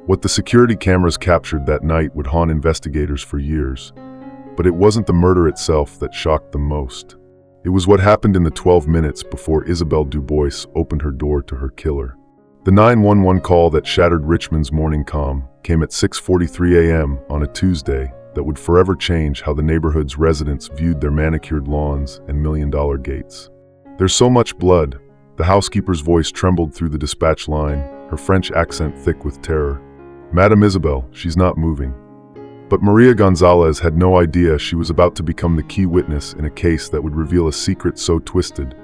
What the security cameras captured that night would haunt investigators for years. But it wasn't the murder itself that shocked them most. It was what happened in the 12 minutes before Isabelle Dubois opened her door to her killer. The 911 call that shattered Richmond's morning calm came at 6:43 a.m. on a Tuesday that would forever change how the neighborhood's residents viewed their manicured lawns and million-dollar gates. "There's so much blood." The housekeeper's voice trembled through the dispatch line, her French accent thick with terror. "Madame Isabelle, she's not moving." But Maria Gonzalez had no idea she was about to become the key witness in a case that would reveal a secret so twisted,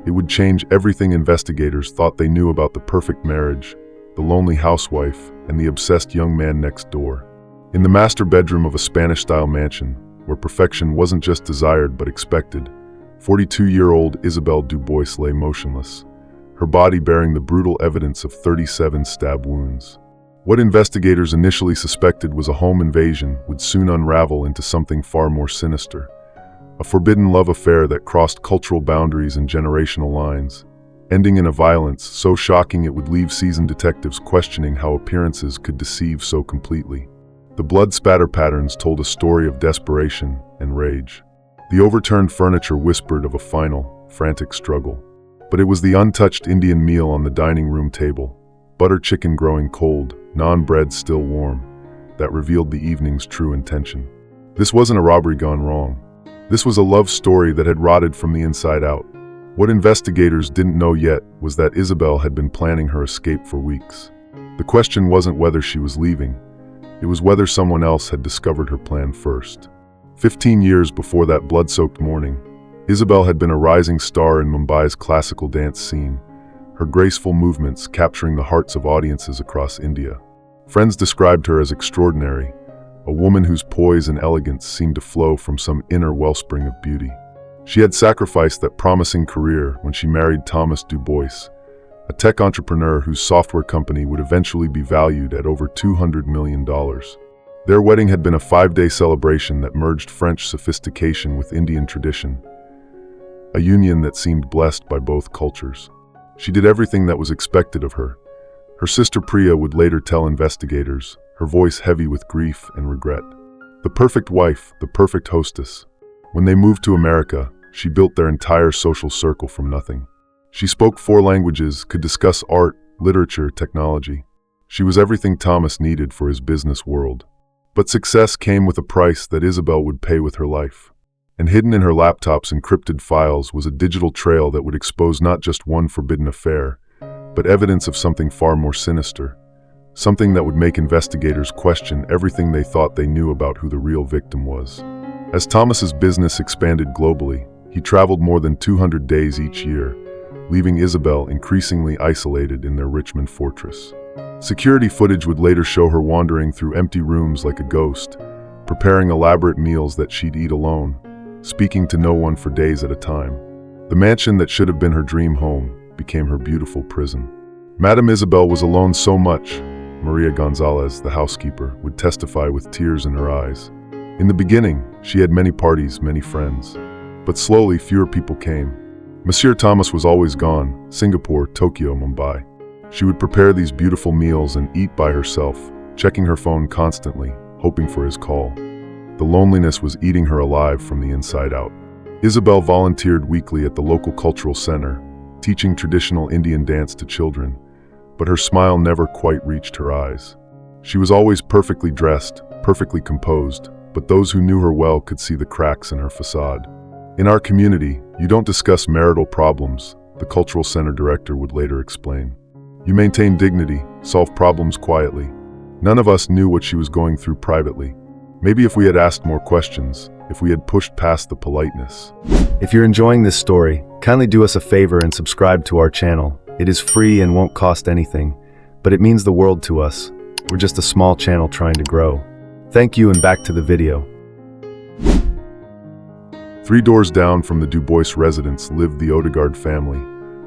it would change everything investigators thought they knew about the perfect marriage, the lonely housewife, and the obsessed young man next door. In the master bedroom of a Spanish-style mansion, where perfection wasn't just desired but expected, 42-year-old Isabelle Dubois lay motionless, her body bearing the brutal evidence of 37 stab wounds. What investigators initially suspected was a home invasion would soon unravel into something far more sinister. A forbidden love affair that crossed cultural boundaries and generational lines, ending in a violence so shocking it would leave seasoned detectives questioning how appearances could deceive so completely. The blood spatter patterns told a story of desperation and rage. The overturned furniture whispered of a final, frantic struggle. But it was the untouched Indian meal on the dining room table, butter chicken growing cold, naan bread still warm, that revealed the evening's true intention. This wasn't a robbery gone wrong. This was a love story that had rotted from the inside out. What investigators didn't know yet was that Isabelle had been planning her escape for weeks. The question wasn't whether she was leaving, it was whether someone else had discovered her plan first. 15 years before that blood-soaked morning, Isabelle had been a rising star in Mumbai's classical dance scene, her graceful movements capturing the hearts of audiences across India. Friends described her as extraordinary, a woman whose poise and elegance seemed to flow from some inner wellspring of beauty. She had sacrificed that promising career when she married Thomas Dubois, a tech entrepreneur whose software company would eventually be valued at over $200 million. Their wedding had been a 5-day celebration that merged French sophistication with Indian tradition, a union that seemed blessed by both cultures. She did everything that was expected of her. Her sister Priya would later tell investigators, her voice heavy with grief and regret. The perfect wife, the perfect hostess. When they moved to America, she built their entire social circle from nothing. She spoke 4 languages, could discuss art, literature, technology. She was everything Thomas needed for his business world. But success came with a price that Isabelle would pay with her life. And hidden in her laptop's encrypted files was a digital trail that would expose not just one forbidden affair, but evidence of something far more sinister. Something that would make investigators question everything they thought they knew about who the real victim was. As Thomas's business expanded globally, he traveled more than 200 days each year, leaving Isabelle increasingly isolated in their Richmond fortress. Security footage would later show her wandering through empty rooms like a ghost, preparing elaborate meals that she'd eat alone, speaking to no one for days at a time. The mansion that should have been her dream home became her beautiful prison. Madame Isabelle was alone so much, Maria Gonzalez, the housekeeper, would testify with tears in her eyes. In the beginning, she had many parties, many friends. But slowly, fewer people came. Monsieur Thomas was always gone, Singapore, Tokyo, Mumbai. She would prepare these beautiful meals and eat by herself, checking her phone constantly, hoping for his call. The loneliness was eating her alive from the inside out. Isabelle volunteered weekly at the local cultural center, teaching traditional Indian dance to children, but her smile never quite reached her eyes. She was always perfectly dressed, perfectly composed, but those who knew her well could see the cracks in her facade. "In our community, you don't discuss marital problems," the cultural center director would later explain. "You maintain dignity, solve problems quietly." None of us knew what she was going through privately. Maybe if we had asked more questions, if we had pushed past the politeness. If you're enjoying this story, kindly do us a favor and subscribe to our channel. It is free and won't cost anything, but it means the world to us. We're just a small channel trying to grow. Thank you, and back to the video. 3 doors down from the Dubois residence lived the Odegaard family,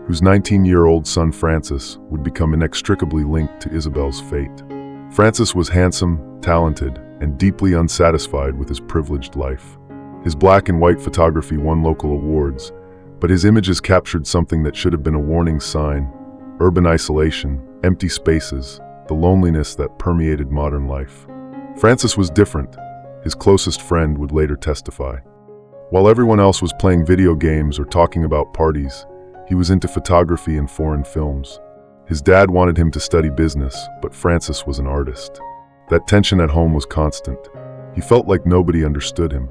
whose 19-year-old son Francis would become inextricably linked to Isabelle's fate. Francis was handsome, talented, and deeply unsatisfied with his privileged life. His black and white photography won local awards, but his images captured something that should have been a warning sign: urban isolation, empty spaces, the loneliness that permeated modern life. Francis was different, his closest friend would later testify. While everyone else was playing video games or talking about parties, he was into photography and foreign films. His dad wanted him to study business, but Francis was an artist. That tension at home was constant. He felt like nobody understood him.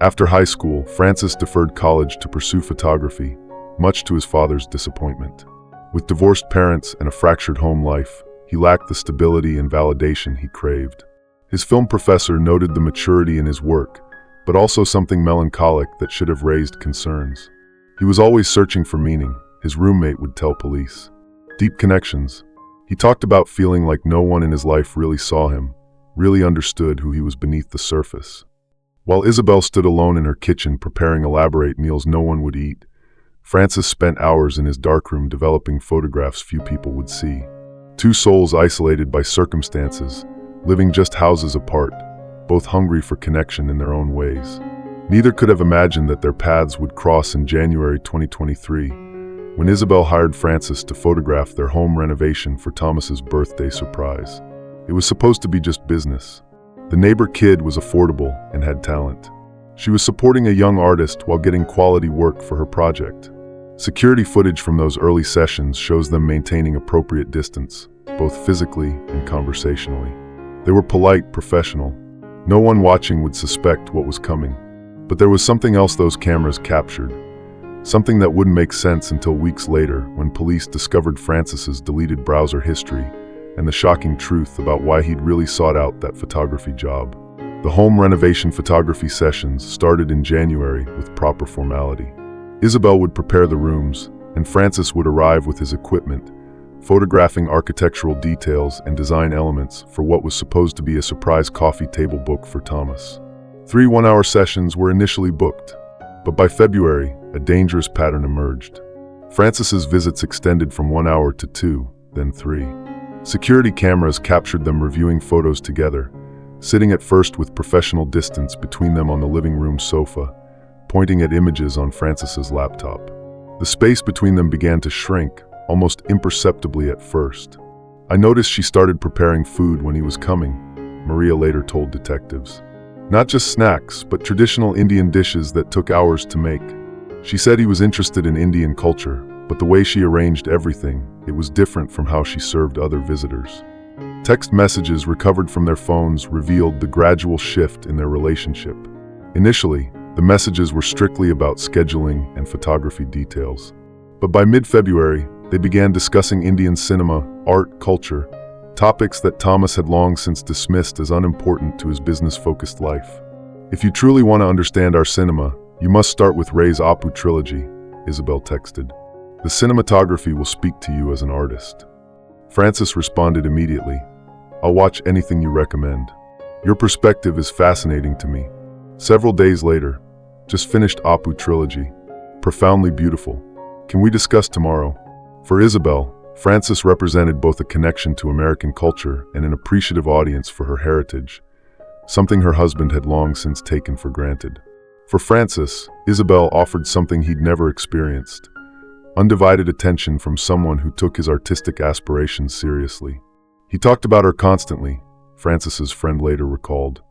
After high school, Francis deferred college to pursue photography, much to his father's disappointment. With divorced parents and a fractured home life, he lacked the stability and validation he craved. His film professor noted the maturity in his work, but also something melancholic that should have raised concerns. He was always searching for meaning, his roommate would tell police. Deep connections. He talked about feeling like no one in his life really saw him, really understood who he was beneath the surface. While Isabelle stood alone in her kitchen preparing elaborate meals no one would eat, Francis spent hours in his darkroom developing photographs few people would see. Two souls isolated by circumstances, living just houses apart, both hungry for connection in their own ways. Neither could have imagined that their paths would cross in January 2023, when Isabelle hired Francis to photograph their home renovation for Thomas's birthday surprise. It was supposed to be just business. The neighbor kid was affordable and had talent. She was supporting a young artist while getting quality work for her project. Security footage from those early sessions shows them maintaining appropriate distance, both physically and conversationally. They were polite, professional. No one watching would suspect what was coming. But there was something else those cameras captured. Something that wouldn't make sense until weeks later when police discovered Francis's deleted browser history and the shocking truth about why he'd really sought out that photography job. The home renovation photography sessions started in January with proper formality. Isabelle would prepare the rooms, and Francis would arrive with his equipment, photographing architectural details and design elements for what was supposed to be a surprise coffee table book for Thomas. 3 one-hour sessions were initially booked, but by February, a dangerous pattern emerged. Francis's visits extended from 1 hour to 2, then 3. Security cameras captured them reviewing photos together, sitting at first with professional distance between them on the living room sofa, pointing at images on Francis's laptop. The space between them began to shrink, almost imperceptibly at first. "I noticed she started preparing food when he was coming," Maria later told detectives. "Not just snacks, but traditional Indian dishes that took hours to make. She said he was interested in Indian culture, but the way she arranged everything, it was different from how she served other visitors." Text messages recovered from their phones revealed the gradual shift in their relationship. Initially, the messages were strictly about scheduling and photography details. But by mid-February, they began discussing Indian cinema, art, culture, topics that Thomas had long since dismissed as unimportant to his business-focused life. "If you truly want to understand our cinema, you must start with Ray's Apu trilogy," Isabelle texted. "The cinematography will speak to you as an artist." Francis responded immediately, "I'll watch anything you recommend. Your perspective is fascinating to me." Several days later, "Just finished Apu trilogy. Profoundly beautiful. Can we discuss tomorrow?" For Isabelle, Francis represented both a connection to American culture and an appreciative audience for her heritage, something her husband had long since taken for granted. For Francis, Isabelle offered something he'd never experienced: undivided attention from someone who took his artistic aspirations seriously. "He talked about her constantly," Francis's friend later recalled.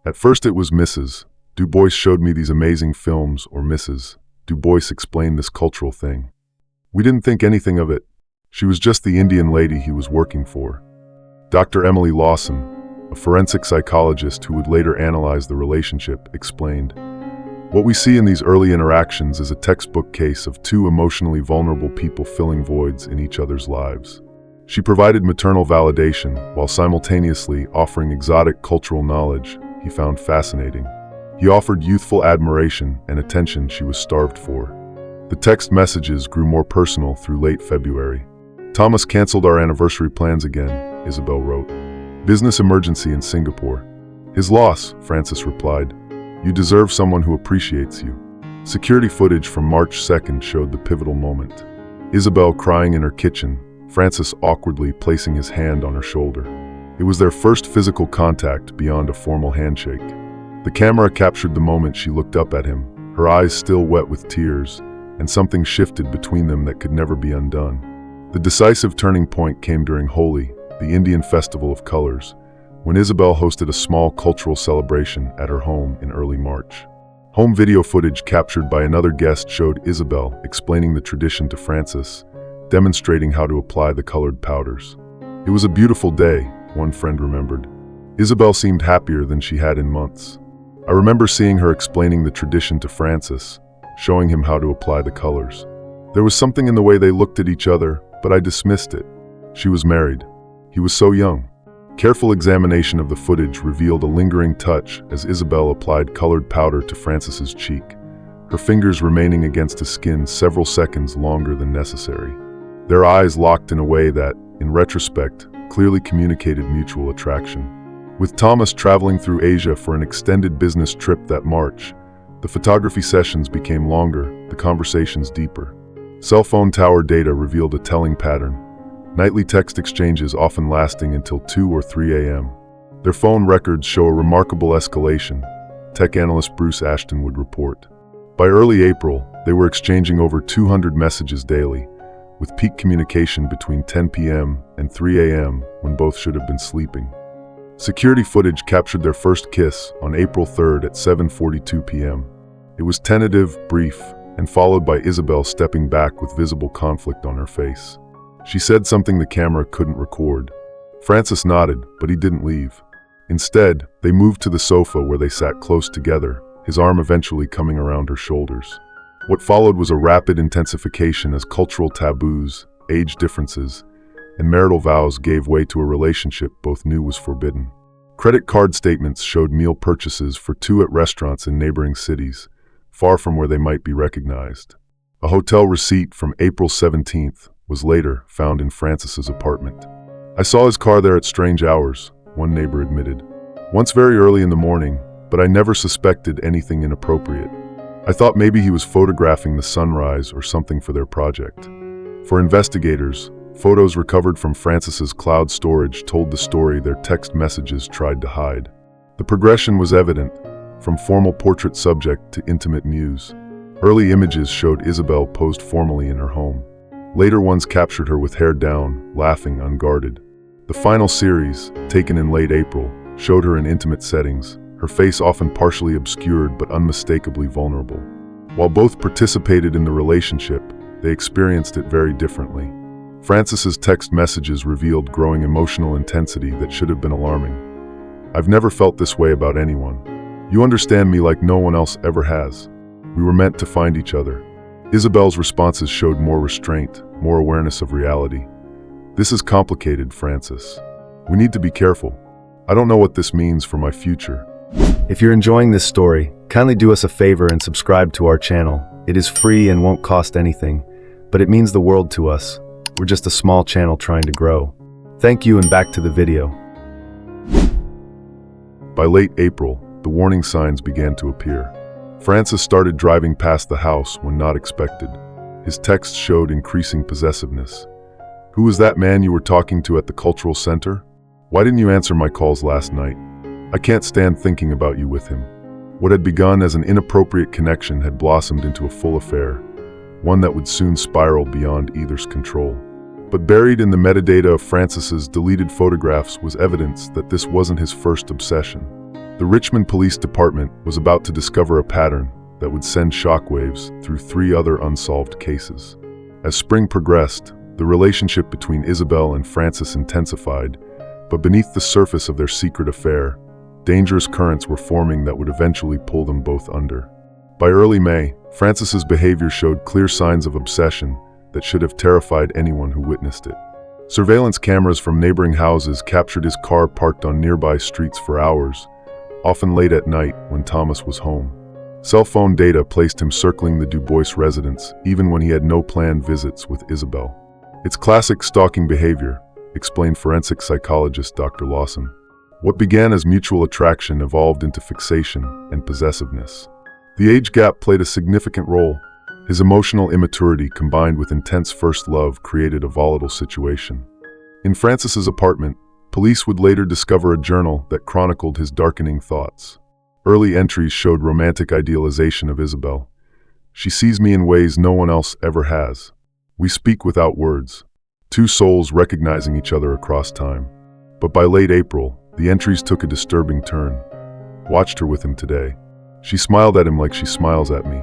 "At first it was Mrs. Dubois showed me these amazing films, or Mrs. Dubois explained this cultural thing. We didn't think anything of it. She was just the Indian lady he was working for." Dr. Emily Lawson, a forensic psychologist who would later analyze the relationship, explained, "What we see in these early interactions is a textbook case of two emotionally vulnerable people filling voids in each other's lives." She provided maternal validation while simultaneously offering exotic cultural knowledge he found fascinating. He offered youthful admiration and attention she was starved for. The text messages grew more personal through late February. "Thomas canceled our anniversary plans again," Isabelle wrote. "Business emergency in Singapore." "His loss," Francis replied. "You deserve someone who appreciates you." Security footage from March 2nd showed the pivotal moment. Isabelle crying in her kitchen, Francis awkwardly placing his hand on her shoulder. It was their first physical contact beyond a formal handshake. The camera captured the moment she looked up at him, her eyes still wet with tears, and something shifted between them that could never be undone. The decisive turning point came during Holi, the Indian Festival of Colors, when Isabelle hosted a small cultural celebration at her home in early March. Home video footage captured by another guest showed Isabelle explaining the tradition to Francis, demonstrating how to apply the colored powders. "It was a beautiful day," one friend remembered. Isabelle seemed happier than she had in months. "I remember seeing her explaining the tradition to Francis, showing him how to apply the colors. There was something in the way they looked at each other, but I dismissed it. She was married. He was so young." Careful examination of the footage revealed a lingering touch as Isabelle applied colored powder to Francis's cheek, her fingers remaining against his skin several seconds longer than necessary. Their eyes locked in a way that, in retrospect, clearly communicated mutual attraction. With Thomas traveling through Asia for an extended business trip that March, the photography sessions became longer, the conversations deeper. Cell phone tower data revealed a telling pattern, nightly text exchanges often lasting until 2 or 3 a.m. Their phone records show a remarkable escalation, tech analyst Bruce Ashton would report. By early April, they were exchanging over 200 messages daily, with peak communication between 10 p.m. and 3 a.m. when both should have been sleeping. Security footage captured their first kiss on April 3rd at 7:42 p.m. It was tentative, brief, and followed by Isabelle stepping back with visible conflict on her face. She said something the camera couldn't record. Francis nodded, but he didn't leave. Instead, they moved to the sofa where they sat close together, his arm eventually coming around her shoulders. What followed was a rapid intensification as cultural taboos, age differences, and marital vows gave way to a relationship both knew was forbidden. Credit card statements showed meal purchases for 2 at restaurants in neighboring cities, far from where they might be recognized. A hotel receipt from April 17th was later found in Francis's apartment. "I saw his car there at strange hours," one neighbor admitted. "Once very early in the morning, but I never suspected anything inappropriate. I thought maybe he was photographing the sunrise or something for their project." For investigators, photos recovered from Francis's cloud storage told the story their text messages tried to hide. The progression was evident, from formal portrait subject to intimate muse. Early images showed Isabelle posed formally in her home. Later ones captured her with hair down, laughing unguarded. The final series, taken in late April, showed her in intimate settings, her face often partially obscured but unmistakably vulnerable. While both participated in the relationship, they experienced it very differently. Francis's text messages revealed growing emotional intensity that should have been alarming. "I've never felt this way about anyone. You understand me like no one else ever has. We were meant to find each other." Isabelle's responses showed more restraint, more awareness of reality. "This is complicated, Francis. We need to be careful. I don't know what this means for my future." If you're enjoying this story, kindly do us a favor and subscribe to our channel. It is free and won't cost anything, but it means the world to us. We're just a small channel trying to grow. Thank you, and back to the video. By late April, the warning signs began to appear. Francis started driving past the house when not expected. His texts showed increasing possessiveness. "Who was that man you were talking to at the cultural center? Why didn't you answer my calls last night? I can't stand thinking about you with him." What had begun as an inappropriate connection had blossomed into a full affair, one that would soon spiral beyond either's control. But buried in the metadata of Francis's deleted photographs was evidence that this wasn't his first obsession. The Richmond Police Department was about to discover a pattern that would send shockwaves through 3 other unsolved cases. As spring progressed, the relationship between Isabelle and Francis intensified, but beneath the surface of their secret affair, dangerous currents were forming that would eventually pull them both under. By early May, Francis's behavior showed clear signs of obsession that should have terrified anyone who witnessed it. Surveillance cameras from neighboring houses captured his car parked on nearby streets for hours, often late at night when Thomas was home. Cell phone data placed him circling the Dubois residence, even when he had no planned visits with Isabelle. "It's classic stalking behavior," explained forensic psychologist Dr. Lawson. "What began as mutual attraction evolved into fixation and possessiveness." The age gap played a significant role. His emotional immaturity combined with intense first love created a volatile situation. In Francis's apartment, police would later discover a journal that chronicled his darkening thoughts. Early entries showed romantic idealization of Isabelle. "She sees me in ways no one else ever has. We speak without words. two souls recognizing each other across time. But by late April, the entries took a disturbing turn. Watched her with him today. She smiled at him like she smiles at me.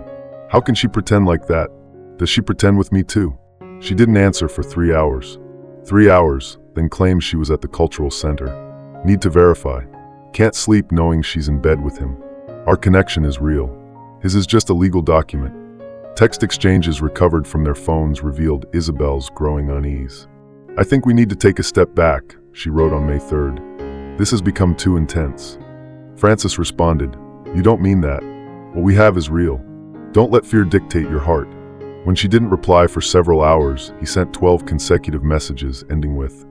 How can she pretend like that? Does she pretend with me too? She didn't answer for 3 hours. 3 hours, then claims she was at the cultural center. Need to verify. Can't sleep knowing she's in bed with him. Our connection is real. His is just a legal document. Text exchanges recovered from their phones revealed Isabelle's growing unease. I think we need to take a step back, she wrote on May 3rd. This has become too intense. Francis responded, You don't mean that. What we have is real. Don't let fear dictate your heart. When she didn't reply for several hours, he sent 12 consecutive messages, ending with,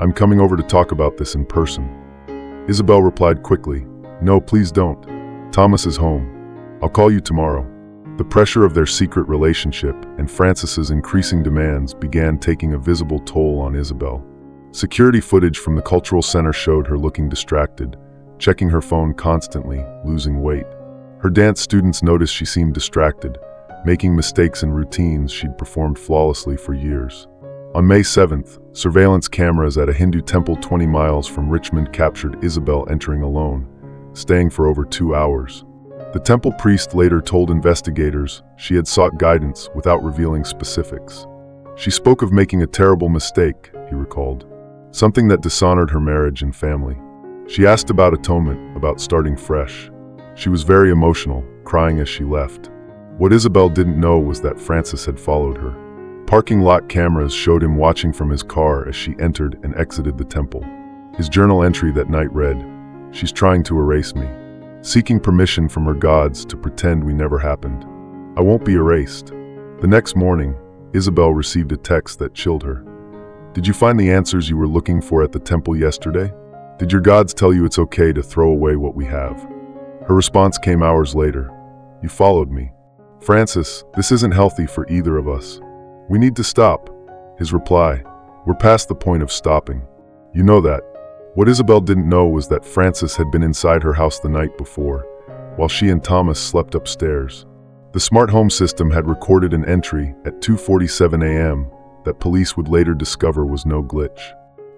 I'm coming over to talk about this in person. Isabelle replied quickly, No, please don't. Thomas is home. I'll call you tomorrow. The pressure of their secret relationship and Francis's increasing demands began taking a visible toll on Isabelle. Security footage from the cultural center showed her looking distracted, checking her phone constantly, losing weight. Her dance students noticed she seemed distracted, making mistakes in routines she'd performed flawlessly for years. On May 7th, surveillance cameras at a Hindu temple 20 miles from Richmond captured Isabelle entering alone, staying for over 2 hours. The temple priest later told investigators she had sought guidance without revealing specifics. She spoke of making a terrible mistake, he recalled, something that dishonored her marriage and family. She asked about atonement, about starting fresh. She was very emotional, crying as she left. What Isabelle didn't know was that Francis had followed her. Parking lot cameras showed him watching from his car as she entered and exited the temple. His journal entry that night read, She's trying to erase me, seeking permission from her gods to pretend we never happened. I won't be erased. The next morning, Isabelle received a text that chilled her. Did you find the answers you were looking for at the temple yesterday? Did your gods tell you it's okay to throw away what we have? Her response came hours later. You followed me. Francis, this isn't healthy for either of us. We need to stop. His reply, We're past the point of stopping. You know that. What Isabelle didn't know was that Francis had been inside her house the night before, while she and Thomas slept upstairs. The smart home system had recorded an entry at 2:47 a.m. that police would later discover was no glitch.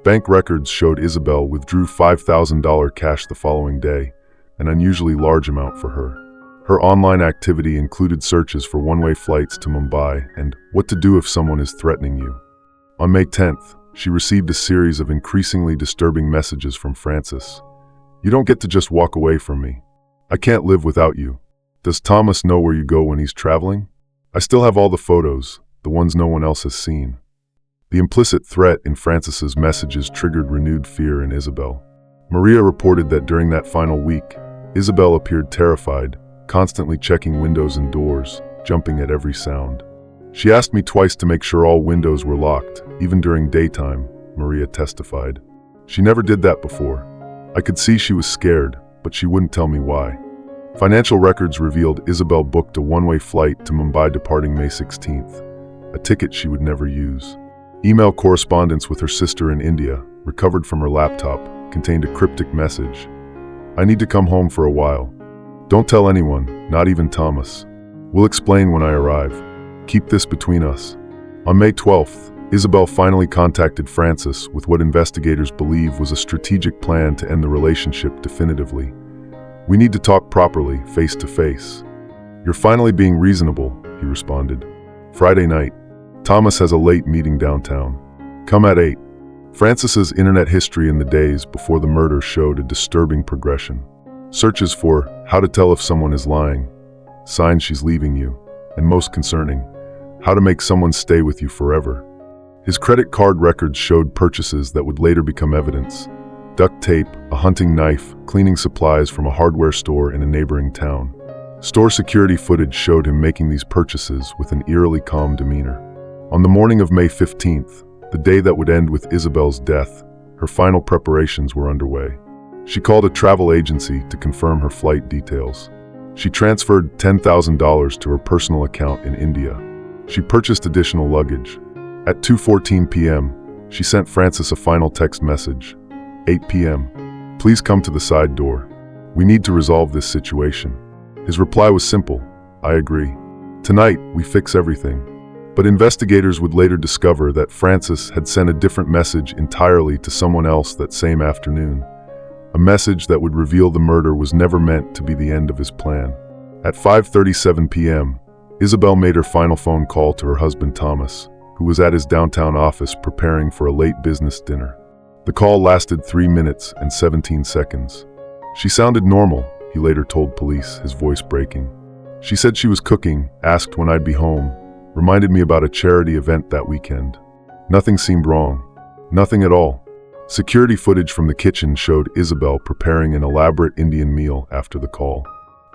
Bank records showed Isabelle withdrew $5,000 cash the following day, an unusually large amount for her. Her online activity included searches for one-way flights to Mumbai and what to do if someone is threatening you. On May 10th, she received a series of increasingly disturbing messages from Francis. You don't get to just walk away from me. I can't live without you. Does Thomas know where you go when he's traveling? I still have all the photos, the ones no one else has seen. The implicit threat in Francis's messages triggered renewed fear in Isabelle. Maria reported that during that final week, Isabelle appeared terrified, constantly checking windows and doors, jumping at every sound. She asked me twice to make sure all windows were locked, even during daytime, Maria testified. She never did that before. I could see she was scared, but she wouldn't tell me why. Financial records revealed Isabelle booked a one-way flight to Mumbai departing May 16th, a ticket she would never use. Email correspondence with her sister in India, recovered from her laptop, contained a cryptic message. I need to come home for a while. Don't tell anyone, not even Thomas. We'll explain when I arrive. Keep this between us. On May 12th, Isabelle finally contacted Francis with what investigators believe was a strategic plan to end the relationship definitively. We need to talk properly, face to face. You're finally being reasonable, he responded. Friday night. Thomas has a late meeting downtown. Come at 8. Francis's internet history in the days before the murder showed a disturbing progression. Searches for how to tell if someone is lying, signs she's leaving you, and most concerning, how to make someone stay with you forever. His credit card records showed purchases that would later become evidence. Duct tape, a hunting knife, cleaning supplies from a hardware store in a neighboring town. Store security footage showed him making these purchases with an eerily calm demeanor. On the morning of May 15th, the day that would end with Isabelle's death, her final preparations were underway. She called a travel agency to confirm her flight details. She transferred $10,000 to her personal account in India. She purchased additional luggage. At 2:14 p.m., she sent Francis a final text message. 8 p.m. Please come to the side door. We need to resolve this situation. His reply was simple. I agree. Tonight, we fix everything. But investigators would later discover that Francis had sent a different message entirely to someone else that same afternoon. A message that would reveal the murder was never meant to be the end of his plan. At 5:37 p.m., Isabelle made her final phone call to her husband Thomas, who was at his downtown office preparing for a late business dinner. The call lasted 3 minutes and 17 seconds. She sounded normal, he later told police, his voice breaking. She said she was cooking, asked when I'd be home, reminded me about a charity event that weekend. Nothing seemed wrong. Nothing at all. Security footage from the kitchen showed Isabelle preparing an elaborate Indian meal after the call.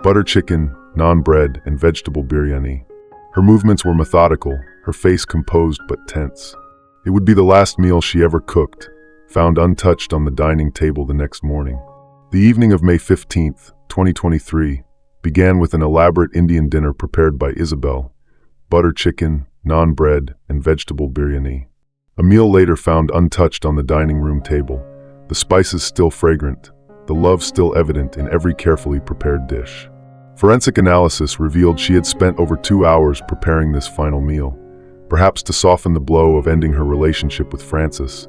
Butter chicken, naan bread, and vegetable biryani. Her movements were methodical, her face composed but tense. It would be the last meal she ever cooked, found untouched on the dining table the next morning. The evening of May 15, 2023, began with an elaborate Indian dinner prepared by Isabelle. Butter chicken, naan bread, and vegetable biryani. A meal later found untouched on the dining room table, the spices still fragrant, the love still evident in every carefully prepared dish. Forensic analysis revealed she had spent over 2 hours preparing this final meal, perhaps to soften the blow of ending her relationship with Francis,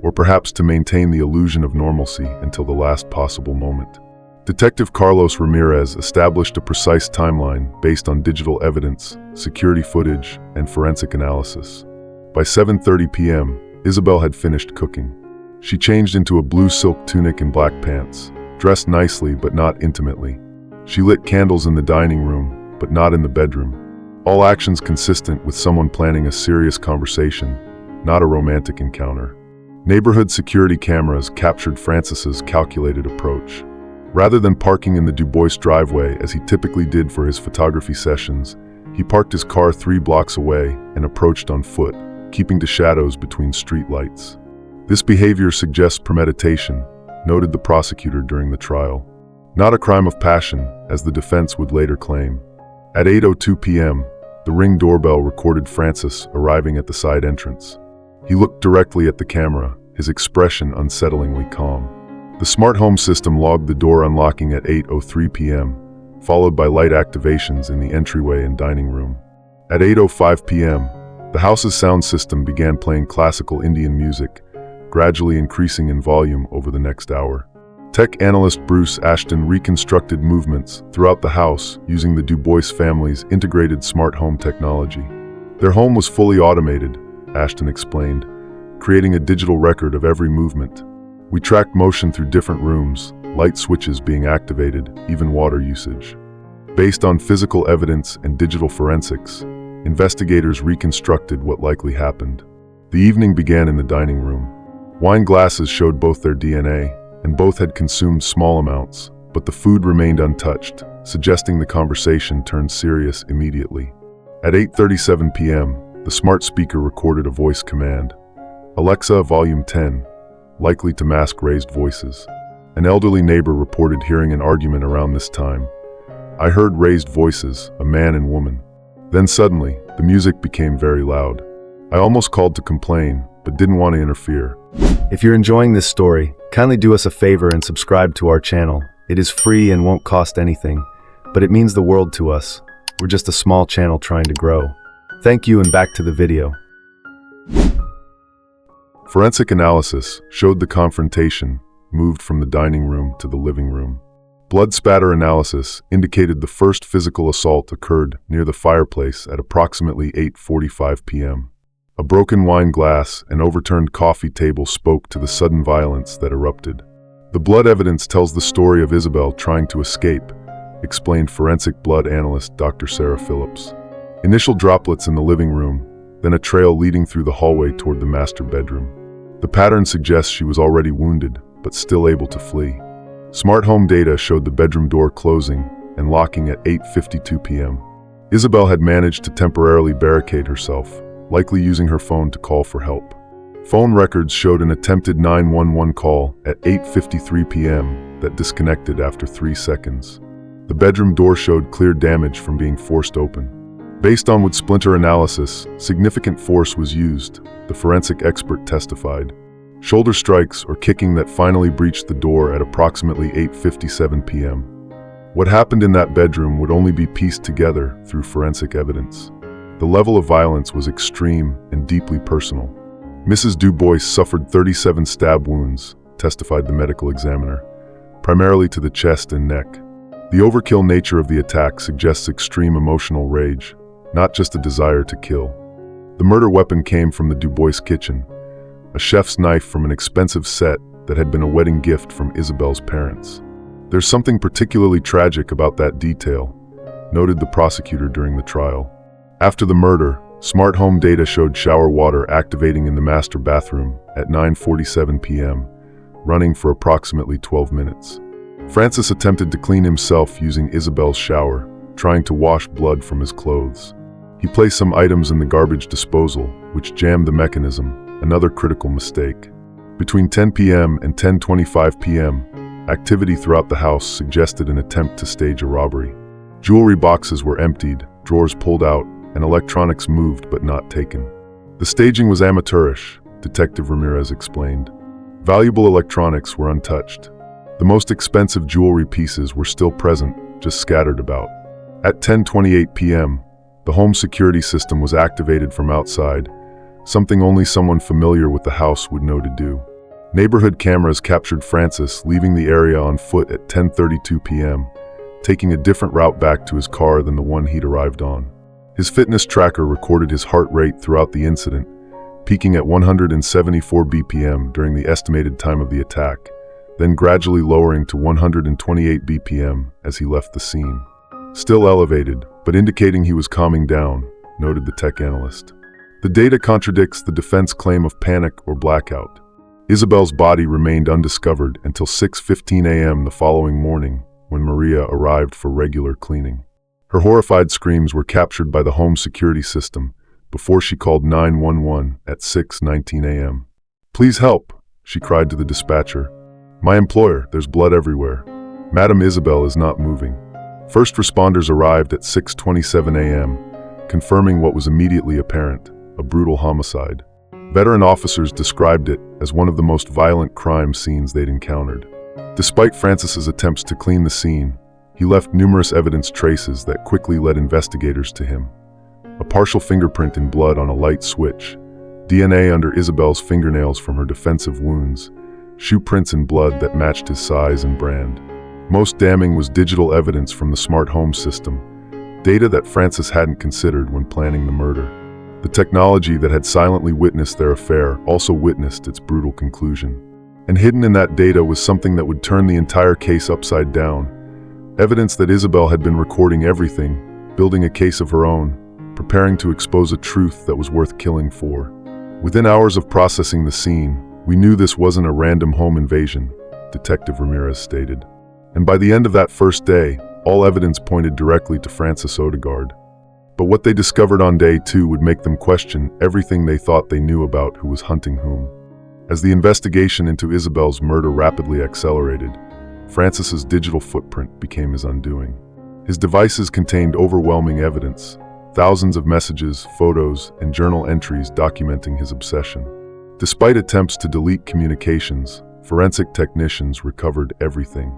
or perhaps to maintain the illusion of normalcy until the last possible moment. Detective Carlos Ramirez established a precise timeline based on digital evidence, security footage, and forensic analysis. By 7:30 p.m., Isabelle had finished cooking. She changed into a blue silk tunic and black pants, dressed nicely but not intimately. She lit candles in the dining room, but not in the bedroom. All actions consistent with someone planning a serious conversation, not a romantic encounter. Neighborhood security cameras captured Francis's calculated approach. Rather than parking in the Dubois driveway as he typically did for his photography sessions, he parked his car 3 blocks away and approached on foot, keeping to shadows between street lights. This behavior suggests premeditation, noted the prosecutor during the trial. Not a crime of passion, as the defense would later claim. At 8:02 p.m., the Ring doorbell recorded Francis arriving at the side entrance. He looked directly at the camera, his expression unsettlingly calm. The smart home system logged the door unlocking at 8:03 p.m., followed by light activations in the entryway and dining room. At 8:05 p.m., the house's sound system began playing classical Indian music, gradually increasing in volume over the next hour. Tech analyst Bruce Ashton reconstructed movements throughout the house using the Dubois family's integrated smart home technology. Their home was fully automated, Ashton explained, creating a digital record of every movement. We tracked motion through different rooms, light switches being activated, even water usage. Based on physical evidence and digital forensics, investigators reconstructed what likely happened. The evening began in the dining room. Wine glasses showed both their DNA, and both had consumed small amounts, but the food remained untouched, suggesting the conversation turned serious immediately. At 8:37 p.m., the smart speaker recorded a voice command. "Alexa, volume 10, likely to mask raised voices." An elderly neighbor reported hearing an argument around this time. "I heard raised voices, a man and woman. Then suddenly, the music became very loud. I almost called to complain, but didn't want to interfere." If you're enjoying this story, kindly do us a favor and subscribe to our channel. It is free and won't cost anything, but it means the world to us. We're just a small channel trying to grow. Thank you, and back to the video. Forensic analysis showed the confrontation moved from the dining room to the living room. Blood spatter analysis indicated the first physical assault occurred near the fireplace at approximately 8:45 p.m. A broken wine glass and overturned coffee table spoke to the sudden violence that erupted. The blood evidence tells the story of Isabelle trying to escape, explained forensic blood analyst Dr. Sarah Phillips. Initial droplets in the living room, then a trail leading through the hallway toward the master bedroom. The pattern suggests she was already wounded, but still able to flee. Smart home data showed the bedroom door closing and locking at 8:52 p.m. Isabelle had managed to temporarily barricade herself, likely using her phone to call for help. Phone records showed an attempted 911 call at 8:53 p.m. that disconnected after 3 seconds. The bedroom door showed clear damage from being forced open. Based on wood splinter analysis, significant force was used, the forensic expert testified. Shoulder strikes or kicking that finally breached the door at approximately 8:57 p.m. What happened in that bedroom would only be pieced together through forensic evidence. The level of violence was extreme and deeply personal. Mrs. Dubois suffered 37 stab wounds, testified the medical examiner, primarily to the chest and neck. The overkill nature of the attack suggests extreme emotional rage, not just a desire to kill. The murder weapon came from the Dubois kitchen, a chef's knife from an expensive set that had been a wedding gift from Isabelle's parents. There's something particularly tragic about that detail, noted the prosecutor during the trial. After the murder, smart home data showed shower water activating in the master bathroom at 9:47 p.m., running for approximately 12 minutes. Francis attempted to clean himself using Isabelle's shower, trying to wash blood from his clothes. He placed some items in the garbage disposal, which jammed the mechanism, another critical mistake. Between 10 p.m. and 10:25 p.m., activity throughout the house suggested an attempt to stage a robbery. Jewelry boxes were emptied, drawers pulled out, and electronics moved but not taken. The staging was amateurish, Detective Ramirez explained. Valuable electronics were untouched. The most expensive jewelry pieces were still present, just scattered about. At 10:28 p.m., the home security system was activated from outside, something only someone familiar with the house would know to do. Neighborhood cameras captured Francis leaving the area on foot at 10:32 p.m., taking a different route back to his car than the one he'd arrived on. His fitness tracker recorded his heart rate throughout the incident, peaking at 174 BPM during the estimated time of the attack, then gradually lowering to 128 BPM as he left the scene. Still elevated, but indicating he was calming down, noted the tech analyst. The data contradicts the defense claim of panic or blackout. Isabelle's body remained undiscovered until 6:15 a.m. the following morning, when Maria arrived for regular cleaning. Her horrified screams were captured by the home security system before she called 911 at 6:19 a.m. "Please help," she cried to the dispatcher. "My employer, there's blood everywhere. Madam Isabelle is not moving." First responders arrived at 6:27 a.m., confirming what was immediately apparent, a brutal homicide. Veteran officers described it as one of the most violent crime scenes they'd encountered. Despite Francis's attempts to clean the scene, he left numerous evidence traces that quickly led investigators to him. A partial fingerprint in blood on a light switch, DNA under Isabelle's fingernails from her defensive wounds, shoe prints in blood that matched his size and brand. Most damning was digital evidence from the smart home system, data that Francis hadn't considered when planning the murder. The technology that had silently witnessed their affair also witnessed its brutal conclusion. And hidden in that data was something that would turn the entire case upside down. Evidence that Isabelle had been recording everything, building a case of her own, preparing to expose a truth that was worth killing for. Within hours of processing the scene, we knew this wasn't a random home invasion, Detective Ramirez stated. And by the end of that first day, all evidence pointed directly to Francis Odegaard. But what they discovered on day 2 would make them question everything they thought they knew about who was hunting whom. As the investigation into Isabelle's murder rapidly accelerated, Francis's digital footprint became his undoing. His devices contained overwhelming evidence, thousands of messages, photos, and journal entries documenting his obsession. Despite attempts to delete communications, forensic technicians recovered everything.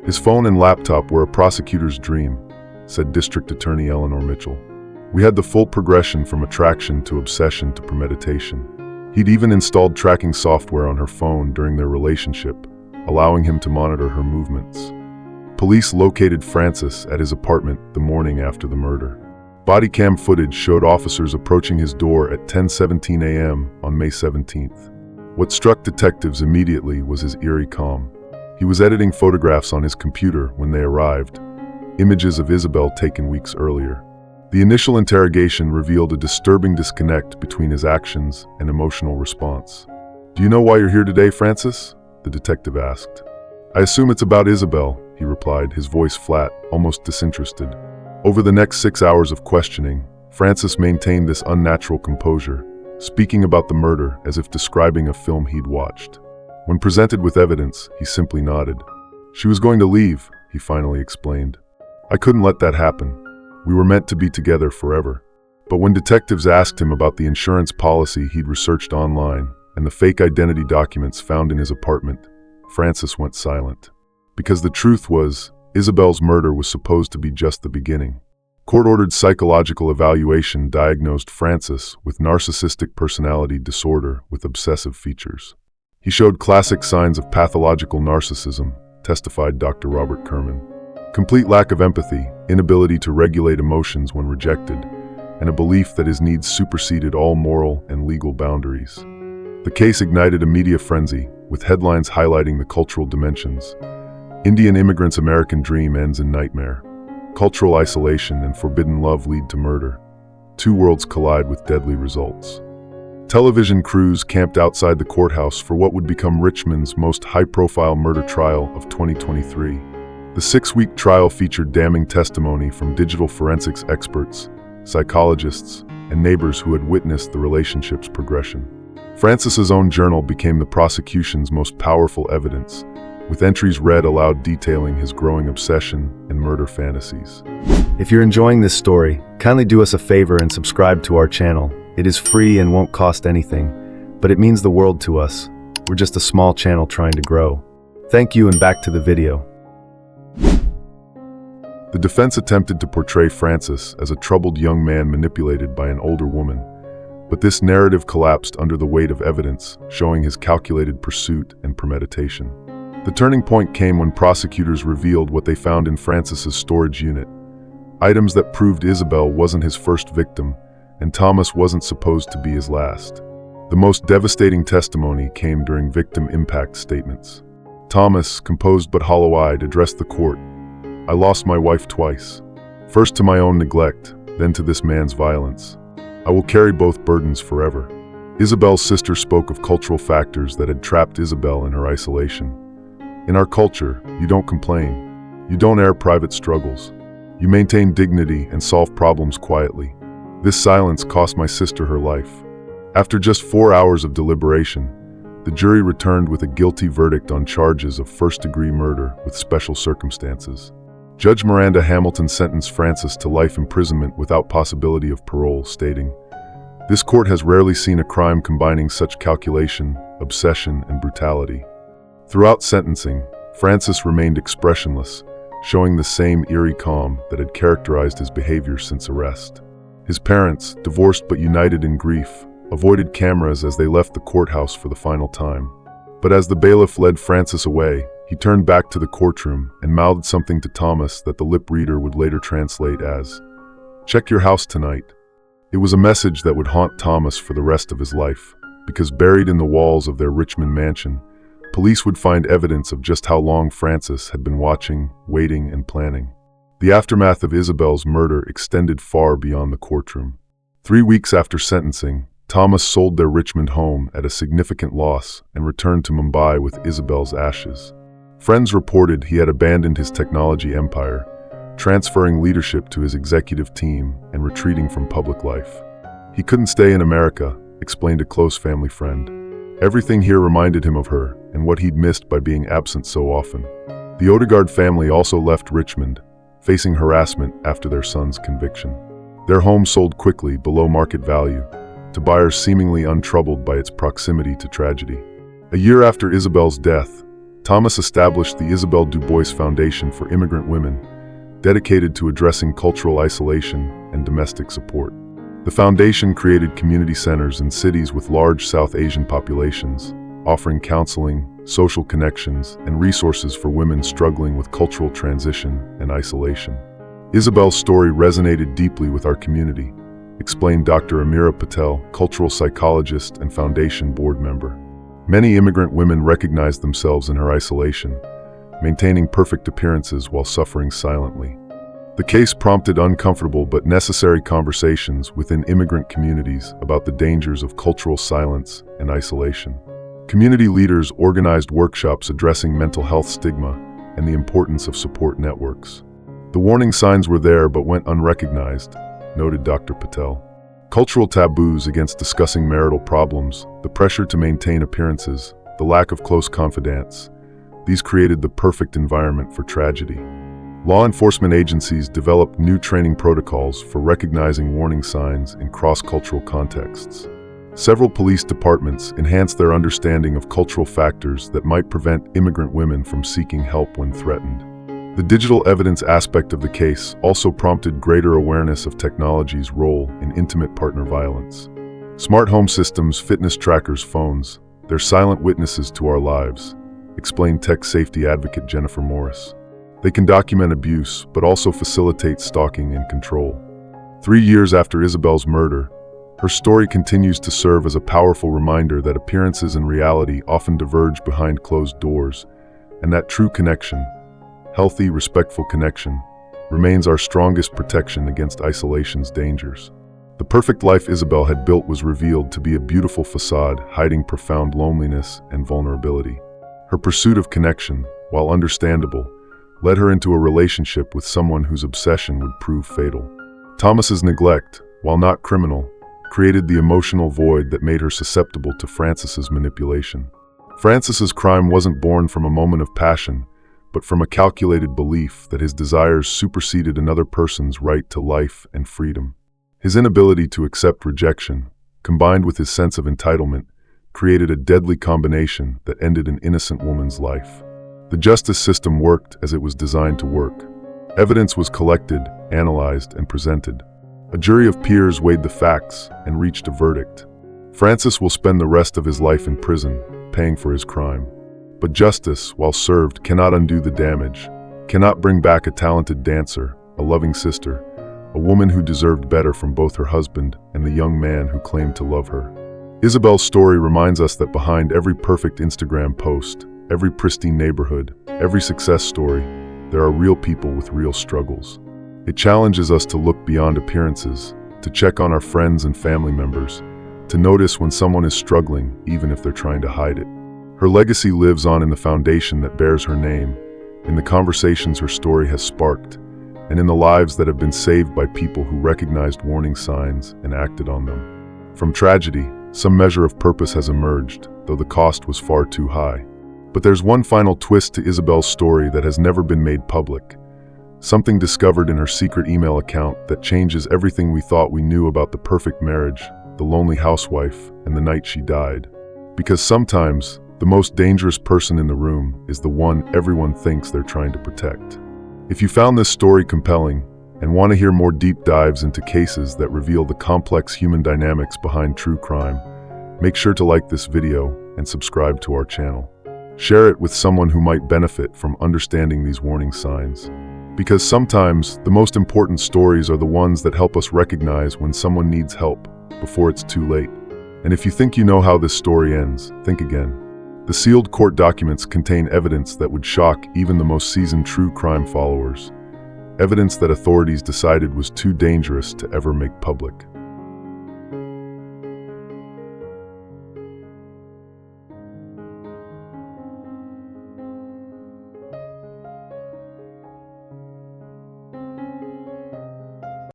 His phone and laptop were a prosecutor's dream, said District Attorney Eleanor Mitchell. We had the full progression from attraction to obsession to premeditation. He'd even installed tracking software on her phone during their relationship, allowing him to monitor her movements. Police located Francis at his apartment the morning after the murder. Body cam footage showed officers approaching his door at 10:17 a.m. on May 17th. What struck detectives immediately was his eerie calm. He was editing photographs on his computer when they arrived, images of Isabelle taken weeks earlier. The initial interrogation revealed a disturbing disconnect between his actions and emotional response. "Do you know why you're here today, Francis?" the detective asked. "I assume it's about Isabelle," he replied, his voice flat, almost disinterested. Over the next 6 hours of questioning, Francis maintained this unnatural composure, speaking about the murder as if describing a film he'd watched. When presented with evidence, he simply nodded. "She was going to leave," he finally explained. "I couldn't let that happen. We were meant to be together forever." But when detectives asked him about the insurance policy he'd researched online and the fake identity documents found in his apartment, Francis went silent. Because the truth was, Isabelle's murder was supposed to be just the beginning. Court-ordered psychological evaluation diagnosed Francis with narcissistic personality disorder with obsessive features. He showed classic signs of pathological narcissism, testified Dr. Robert Kerman. Complete lack of empathy, inability to regulate emotions when rejected, and a belief that his needs superseded all moral and legal boundaries. The case ignited a media frenzy, with headlines highlighting the cultural dimensions. Indian immigrant's American dream ends in nightmare. Cultural isolation and forbidden love lead to murder. Two worlds collide with deadly results. Television crews camped outside the courthouse for what would become Richmond's most high-profile murder trial of 2023. The 6-week trial featured damning testimony from digital forensics experts, psychologists, and neighbors who had witnessed the relationship's progression. Francis's own journal became the prosecution's most powerful evidence, with entries read aloud detailing his growing obsession and murder fantasies. If you're enjoying this story, kindly do us a favor and subscribe to our channel. It is free and won't cost anything, but it means the world to us. We're just a small channel trying to grow. Thank you, and back to the video. The defense attempted to portray Francis as a troubled young man manipulated by an older woman, but this narrative collapsed under the weight of evidence, showing his calculated pursuit and premeditation. The turning point came when prosecutors revealed what they found in Francis's storage unit. Items that proved Isabelle wasn't his first victim, and Thomas wasn't supposed to be his last. The most devastating testimony came during victim impact statements. Thomas, composed but hollow-eyed, addressed the court. "I lost my wife twice. First to my own neglect, then to this man's violence. I will carry both burdens forever." Isabelle's sister spoke of cultural factors that had trapped Isabelle in her isolation. "In our culture, you don't complain. You don't air private struggles. You maintain dignity and solve problems quietly. This silence cost my sister her life." After just 4 hours of deliberation, the jury returned with a guilty verdict on charges of first-degree murder with special circumstances. Judge Miranda Hamilton sentenced Francis to life imprisonment without possibility of parole, stating, "This court has rarely seen a crime combining such calculation, obsession, and brutality." Throughout sentencing, Francis remained expressionless, showing the same eerie calm that had characterized his behavior since arrest. His parents, divorced but united in grief, avoided cameras as they left the courthouse for the final time. But as the bailiff led Francis away, he turned back to the courtroom and mouthed something to Thomas that the lip reader would later translate as, "Check your house tonight." It was a message that would haunt Thomas for the rest of his life, because buried in the walls of their Richmond mansion, police would find evidence of just how long Francis had been watching, waiting, and planning. The aftermath of Isabelle's murder extended far beyond the courtroom. 3 weeks after sentencing, Thomas sold their Richmond home at a significant loss and returned to Mumbai with Isabelle's ashes. Friends reported he had abandoned his technology empire, transferring leadership to his executive team and retreating from public life. "He couldn't stay in America," explained a close family friend. "Everything here reminded him of her and what he'd missed by being absent so often." The Odegaard family also left Richmond, facing harassment after their son's conviction. Their home sold quickly below market value, to buyers seemingly untroubled by its proximity to tragedy. A year after Isabelle's death, Thomas established the Isabelle Dubois Foundation for Immigrant Women, dedicated to addressing cultural isolation and domestic support. The foundation created community centers in cities with large South Asian populations, offering counseling, social connections, and resources for women struggling with cultural transition and isolation. Isabelle's story resonated deeply with our community, explained Dr. Amira Patel, cultural psychologist and foundation board member. Many immigrant women recognized themselves in her isolation, maintaining perfect appearances while suffering silently. The case prompted uncomfortable but necessary conversations within immigrant communities about the dangers of cultural silence and isolation. Community leaders organized workshops addressing mental health stigma and the importance of support networks. The warning signs were there but went unrecognized, noted Dr. Patel. Cultural taboos against discussing marital problems, the pressure to maintain appearances, the lack of close confidants, these created the perfect environment for tragedy. Law enforcement agencies developed new training protocols for recognizing warning signs in cross-cultural contexts. Several police departments enhanced their understanding of cultural factors that might prevent immigrant women from seeking help when threatened. The digital evidence aspect of the case also prompted greater awareness of technology's role in intimate partner violence. Smart home systems, fitness trackers, phones, they're silent witnesses to our lives, explained tech safety advocate Jennifer Morris. They can document abuse, but also facilitate stalking and control. 3 years after Isabelle's murder, her story continues to serve as a powerful reminder that appearances and reality often diverge behind closed doors, and that true connection, healthy, respectful connection, remains our strongest protection against isolation's dangers. The perfect life Isabelle had built was revealed to be a beautiful facade hiding profound loneliness and vulnerability. Her pursuit of connection, while understandable, led her into a relationship with someone whose obsession would prove fatal. Thomas's neglect, while not criminal, created the emotional void that made her susceptible to Francis's manipulation. Francis's crime wasn't born from a moment of passion, but from a calculated belief that his desires superseded another person's right to life and freedom. His inability to accept rejection, combined with his sense of entitlement, created a deadly combination that ended an innocent woman's life. The justice system worked as it was designed to work. Evidence was collected, analyzed, and presented. A jury of peers weighed the facts and reached a verdict. Francis will spend the rest of his life in prison, paying for his crime. But justice, while served, cannot undo the damage, cannot bring back a talented dancer, a loving sister, a woman who deserved better from both her husband and the young man who claimed to love her. Isabelle's story reminds us that behind every perfect Instagram post, every pristine neighborhood, every success story, there are real people with real struggles. It challenges us to look beyond appearances, to check on our friends and family members, to notice when someone is struggling, even if they're trying to hide it. Her legacy lives on in the foundation that bears her name, in the conversations her story has sparked, and in the lives that have been saved by people who recognized warning signs and acted on them. From tragedy, some measure of purpose has emerged, though the cost was far too high. But there's one final twist to Isabelle's story that has never been made public. Something discovered in her secret email account that changes everything we thought we knew about the perfect marriage, the lonely housewife, and the night she died. Because sometimes, the most dangerous person in the room is the one everyone thinks they're trying to protect. If you found this story compelling and want to hear more deep dives into cases that reveal the complex human dynamics behind true crime, make sure to like this video and subscribe to our channel. Share it with someone who might benefit from understanding these warning signs. Because sometimes, the most important stories are the ones that help us recognize when someone needs help before it's too late. And if you think you know how this story ends, think again. The sealed court documents contain evidence that would shock even the most seasoned true crime followers. Evidence that authorities decided was too dangerous to ever make public.